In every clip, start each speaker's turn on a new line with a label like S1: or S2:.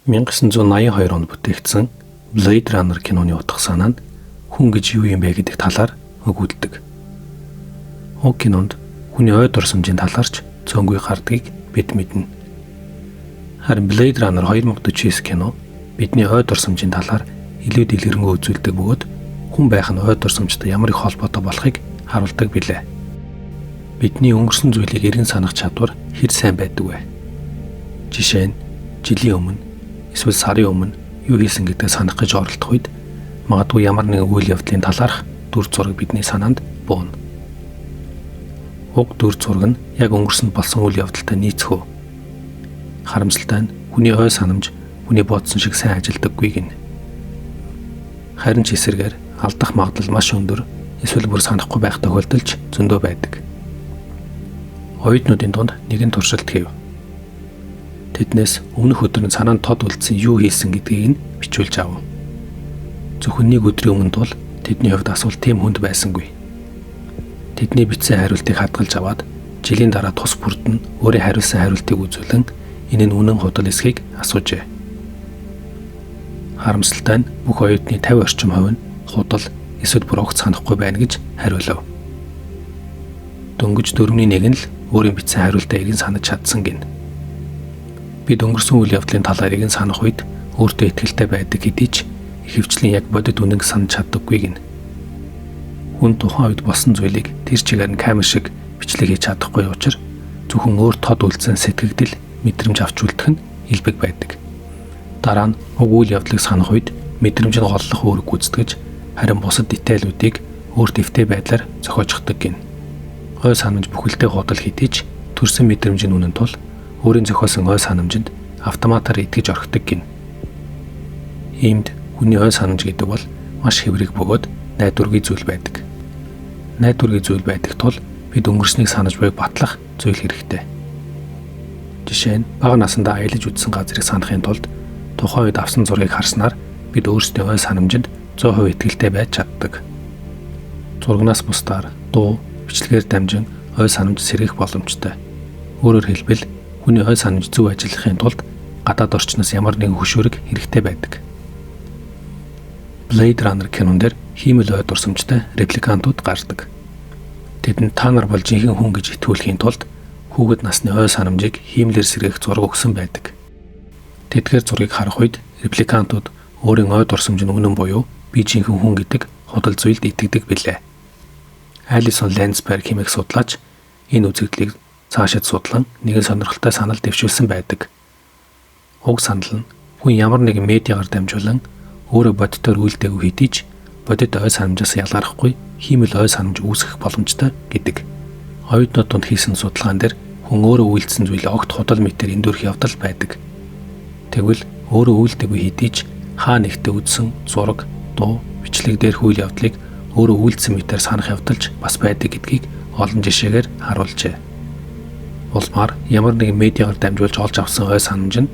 S1: 1982 онд бүтээгдсэн Blade Runner киноны утга санаа нь хүн гэж юу юм бэ гэдэг талаар өгүүлдэг. Уг кинонд хүний ой дурсамжийн талаарч цөөнгүй гардгийг бид мэднэ. Харин Blade Runner 2049 кино бидний ой дурсамжийн талаар илүү дэлгэрэнгүй үзүүлдэг бөгөөд хүн байх нь ой дурсамжтай ямар их холбоотой болохыг харуулдаг билээ. Бидний өнгөрсөн зүйлийг эргэн санах чадвар хэр сайн байдаг вэ? Жишээ нь жилийн өмнө эсвэл сарын өмнө юу хийсэн гэдгээ санах гэж оролдох үед магадгүй ямар нэгэн үйл явдлын талаарх дүр зураг бидний санаанд бууна. Уг дүр зураг нь яг өнгөрсөнд болсон үйл явдалтай нийцэх үү? Харамсалтай нь хүний ой санамж хүний бодсон шиг сайн ажилдаггүй гин. Харин ч эсрэгээр алдах магадлал маш өндөр, эсвэл бүр санахгүй байх тохиолдолч зөндөө байдаг. Оюутнуудын дунд нэгэн туршилт хийв. Тэднээс өмнөх өдөр нь санаанд тод үлдсэн юу хийсэн гэдгийг нь бичүүлж авав. Зөвхөн нэг өдрийн өмнө бол тэдний хувьд асуулт тийм хүнд байсангүй. Тэдний бичсэн хариултыг хадгалж аваад жилийн дараа тус бүрд нь өөрийн хариулсан хариултыг үзүүлэн энэ нь үнэн худал эсхийг асуужээ. Харамсалтай нь бүх оюутны 50 орчим хувь нь худал эсвэл бүр огт санахгүй байна гэж хариулав. Дөнгөж 4-ний 1 нь л өөрийн бичсэн хариултаа эргэн санаж чадсан гин. Бид өнгөрсөн үйл явдлын талаар эргэн санах үед өөртөө итгэлтэй байдаг хэдий ч ихэвчлэн яг бодит үнэн санаж чаддаггүй гин. Хүн тухайн үед болсон зүйлийг тэр чигээр нь камер шиг бичлэг хийж чадахгүй учраас зөвхөн өөр тод үлдсэн сэтгэгдэл мэдрэмж авч үлдэх нь илбэг байдаг. Дараа нь уг үйл явдлыг санах үед мэдрэмж нь голлох үүрэг гүйцэтгэж харин бусад детайлүүдийг өөр дэвтэй байдлаар зохиождог гин. Ой санамж бүхэлдээ худал хэдий ч төрсэн мэдрэмжийн үнэн тул өөрийн зохиосон ой санамжинд автоматар итгэж орхидог гин. Иймд хүний ой санамж гэдэг бол маш хэврэг бөгөөд найдваргүй зүйл байдаг. Найдваргүй зүйл байдаг тул бид өнгөрснийг санаж буйг батлах зүйл хэрэгтэй. Жишээ нь бага насндаа аялаж үзсэн газрыг санахын тулд тухайн үед авсан зургийг харснаар бид өөрсдийн ой санамжинд 100% итгэлтэй байж чаддаг. Зургнаас бусдаар дуу, бичлэгээр дамжин ой санамж сэргэх боломжтой. Өөрөөр хэлбэл хүний ой санамж зөв ажиллахын тулд гадаад орчноос ямар нэгэн хөшүүрэг хэрэгтэй байдаг. Blade Runner кинон дээр хиймэл ой дурсамжтай репликантууд гардаг. Тэдэнд та нар бол жинхэнэ хүн гэж итгүүлэхийн тулд хүүхэд насны ой санамжийг хиймлэр сэргээх зураг өгсөн байдаг. Тэдгээр зургийг харах үед репликантууд өөрийн ой дурсамж нь үнэн буюу би жинхэнэ хүн гэдэг худал зүйлд итгэдэг билээ. Алисон Лэнсберг хэмээх судлаач энэ үзэгдлийг цаашид судлан нэгэн сонирхолтой санал дэвшүүлсэн байдаг. Уг санал нь хүн ямар нэгэн медиагаар дамжуулан өөрөө бодитоор үйлдэггүй хэдий ч бодит ой санамжаас ялгархгүй хиймэл ой санамж үүсгэх боломжтой гэдэг. Оюутнууд донд хийсэн судалгаан дээр хүн өөрөө үйлдсэн зүйлээ огт худал мэтэр эндүрх явдал байдаг. Тэгвэл өөрөө үйлдэггүй хэдий ч хаа нэгтээ үзсэн зураг, дуу, бичлэг дээрх үйл явдлыг өөрөө үйлдсэн мэтэр санах явдалч бас байдаг гэдгийг олон жишээгээр харуулжээ. Улмаар ямар нэгэн медиагаар дамжуулж олж авсан ой санамж нь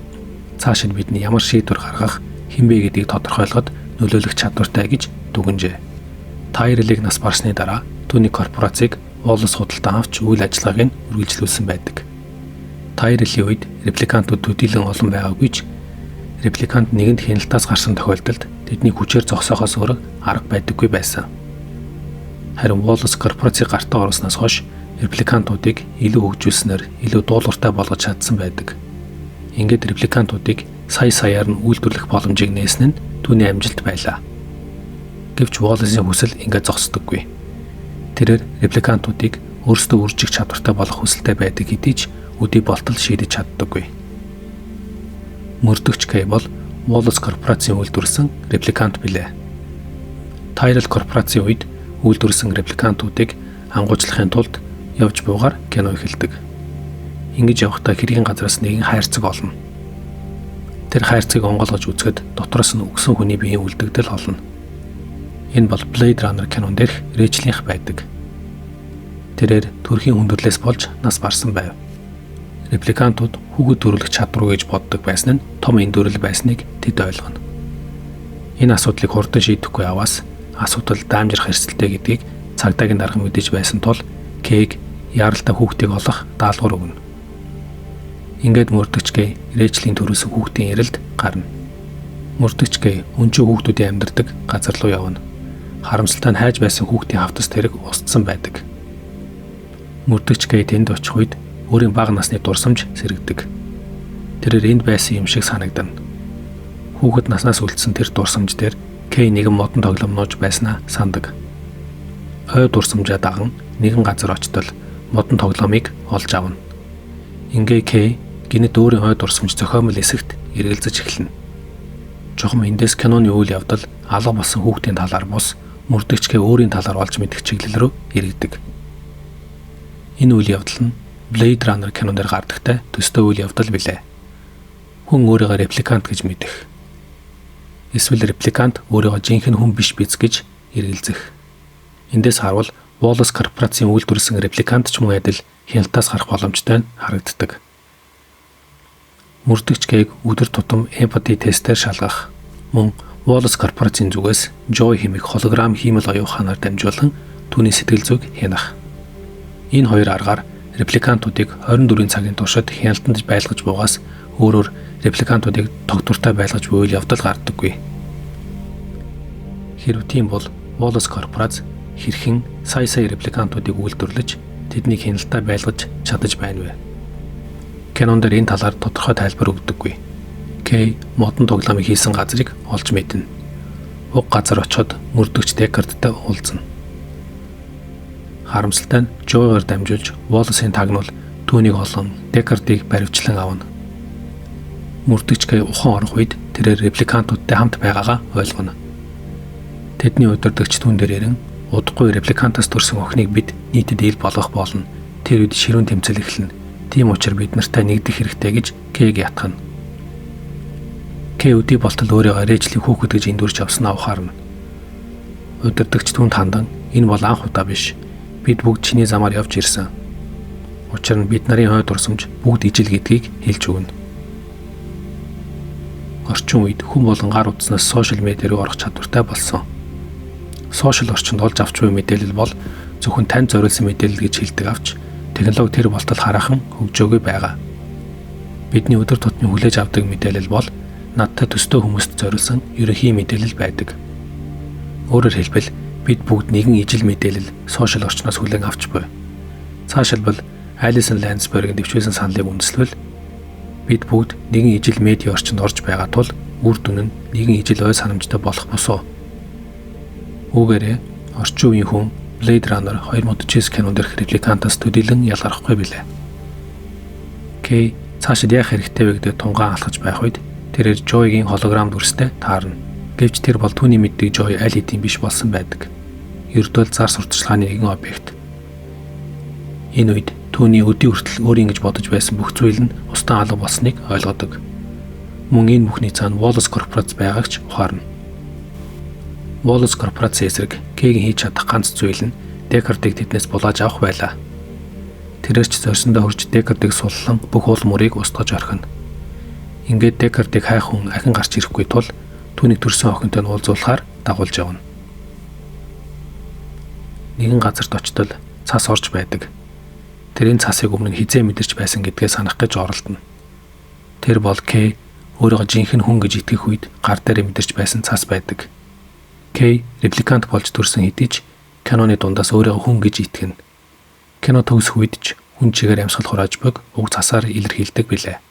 S1: цаашид бидний ямар шийдвэр гаргах, хэн бэ гэдгийг тодорхойлоход нөлөөлөх чадвартай гэж дүгнжээ. Тайрлыг нас барсны дараа түүний корпорацийг уулс худалдан авч үйл ажиллагааг нь үргэлжлүүлсэн байдаг. Тайрлийн үед репликантууд төдийлөн олон байгаагүй ч репликант нэгэнд хяналтаас гарсан тохиолдолд тэдний хүчээр зогсоохоос өөр арга байдаггүй байсан. Харин Wallace корпорацийг гартаа оруулснаас хойш репликантуудыг илүү хөгжүүлснээр илүү дуулууртай болгож чадсан байдаг. Ингээд репликантуудыг саяар нь үйлдвэрлэх боломжийг нээсэн нь түүний амжилт байлаа. Гэвч Wallace-ийн хүсэл ингээд зогсдоггүй. Тэрээр репликантуудыг өөрсдөө үржих чадвартай болох хүсэлтэй байдаг хэдий ч үдий болтол шийдэж чаддаггүй. Мөрдөгч Кэй бол Wallace корпорацийн үйлдвэрлэсэн репликант билээ. Tyrell корпорацийн үед үйлдвэрлэсэн репликантуудыг ангуужлахын тулд явж буугаар кино эхэлдэг. Ингэж явахдаа хэргийн газраас нэгэн хайрцаг олно. Тэр хайрцгийг онгойлгож үзэхэд дотроос нь өгсөн хүний биеийн үлдэгдэл олно. Энэ бол Blade Runner кинон дээрх Рэйчелийнх байдаг. Тэрээр төрхийн хүндрэлээс болж нас барсан байв. Репликантууд хүүхэд төрүүлэх чадваргүй гэж боддог байсан нь том эндүрэл байсныг тэд ойлгоно. Энэ асуудлыг хурдан шийдэхгүй аваас асуудал даамжрах эрсдэлтэй гэдгийг цагдаагийн дарга мэдэж байсан тул Кейг яаралтай хүүхдийг олох даалгавар өгнө. Ингээд мөрдөгч Кей Рэйчлийн төрүүлсэн хүүхдийн ярилд гарна. Мөрдөгч Кей өнчөө хүүхдүүдийн амьдардаг газар руу явна. Харамсалтай нь хайж байсан хүүхдийн хавтас тэрэг устсан байдаг. Мөрдөгч Кей тэнд очих үед өөрийн бага насны дурсамж сэргдэг. Тэрээр энд байсан юм шиг санагдана. Хүүхэд наснаас үлдсэн тэр дурсамж дээр Кей нэгэн модон тоглоом нууж байснаа сандаг. Ой дурсамжаа даган нэгэн газар очтол модон тоглоомыг олж авна. Ингээ Кей гинэд өөрийн ой дурсамж зохиомл эсэгт эргэлзэж эхэлнэ. Чухам эндээс киноны үйл явдал алга болсон хүүхдийн талаар бус мөрдөгч Кей өөрийн талаар олж мэдэх чиглэл рүү эргэдэг. Энэ үйл явдал нь Blade Runner киноноор гардагтай төстэй үйл явдал билээ. Хүн өөрийгөө репликант гэж мэдэх. Эсвэл репликант өөрийгөө жинхэнэ хүн биш биз гэж эргэлзэх. Эндээс харвал Wallace корпорацийн үйлдвэрлэсэн репликант ч мөн адил хяналтаас гарах боломжтой нь харагддаг. Мөрдөгч Кейг өдөр тутам эмпати тестээр шалгах. Мөн Wallace корпорацийн зүгээс Joy хэмээх холограм хиймэл оюуханаар дамжуулан түүний сэтгэл зүйг хянах. Энэ хоёр аргаар репликантуудыг 24 цагийн туршид хяналтанд байлгаж буугаас өөрөөр репликантуудыг тогтвортой байлгаж буй үйл явдал гардаггүй. Хэрв тийм бол Wallace корпорац хэрхэн сая репликантуудыг үйлдвэрлэж тэднийг хяналтаа байлгаж чадаж байна вэ? Кинонд энэ талаар тодорхой тайлбар өгдөггүй. Кей модон тоглоомыг хийсэн газрыг олж мэднэ. Уг газар очоод мөрдөгч Деккардтай уулзна. Харамсалтай нь Жойгоор дамжуулж Wallace-ийн тагнуул түүнийг олон Деккардыг баривчлан авна. Мөрдөгч Кей ухаан орох үед тэрээр репликантуудтай хамт байгаагаа ойлгоно. Тэдний удирдагч түүн дээр ирэн удахгүй репликантаас төрсэн охиныг бид нийтэд ил болгох болно. Тэр үед ширүүн тэмцэл эхэлнэ. Тийм учраас бид нартай нэгдэх хэрэгтэй гэж Кейг ятгахна. Кей өдий болтол өөрийгөө Рэйчлийн хүүхэд гэж эндүрч авснаа ухаарна. Удирдагч түүнд хандан энэ бол анх удаа биш. Бид бүгд чиний замаар явж ирсэн. Учир нь бид нарын хойд дурсамж бүгд ижил гэдгийг хэлж өгнө. Орчин үед хүн болон гар утаснаас сошиал медиа руу орох чадвартай болсон. Сошиал орчинд олж авч буй мэдээлэл бол зөвхөн танд зориулсан мэдээлэл гэж хэлдэг авч технологи тэр болтол хараахан хөгжөөгүй байгаа. Бидний өдөр тутмын хүлээж авдаг мэдээлэл бол надтай төстэй хүмүүст зориулсан ерөнхий мэдээлэл байдаг. Өөрөөр хэлбэл бид бүгд нэгэн ижил мэдээлэл сошиал орчноос хүлээн авч буй. Цаашилбал Алисон Лансбергийн дэвшүүлсэн саналыг үндэслэвэл бид бүгд нэгэн ижил медиа орчинд орж байгаа тул үр дүн нь нэгэн ижил ой санамжтай болох босоо. Үүгээрээ орчин үеийн хүн Blade Runner 2049 кинонд дэх репликантаас төдийлөн ялгархгүй билээ. Кей цаашид яах хэрэгтэй вэ гэдэг тунгаан алхаж байх үед тэрээр Joy-гийн холограм дүрстэй таарна. Гэвч тэр бол түүний мэддэг Joy аль хэдийн биш болсон байдаг. Ердөө зар сурталчилгааны нэгэн объект. Энэ үед түүний өдий хүртэл өөрийн гэж бодож байсан бүх зүйл нь устан алга болсныг ойлгодог. Мөн энэ бүхний цаана Wallace корпорац байгаагч ухаарна. Wallace корпорацийн эсрэг Кейгийн хийж чадах ганц зүйл нь Деккардыг тэднээс булааж авах байлаа. Тэрээр ч зорьсондоо хүрч Деккардыг суллан бүх уул мөрийг устгаж орхино. Ингээд Деккардыг хайх хүн ахин гарч ирэхгүй тул түүний төрсөн охинтой нь уулзуулахаар дагуулж явна. Нэгэн газарт очтол цас орж байдаг. Тэрийн цасыг өмнө хизээ мэдэрч байсан гэдгээ санах гэж оролдоно. Тэр бол Кей өөрийгөө жинхэнэ хүн гэж итгэх үед гар дээр мэдэрч байсан цас байдаг. Кей репликант болж төрсөн хэдий ч киноны дундаас өөрийгөө хүн гэж итгэнэ. Кино төгсөх үед ч хүн чигээр амьсгал хурааж буйг уг цасаар илэрхийлдэг билээ.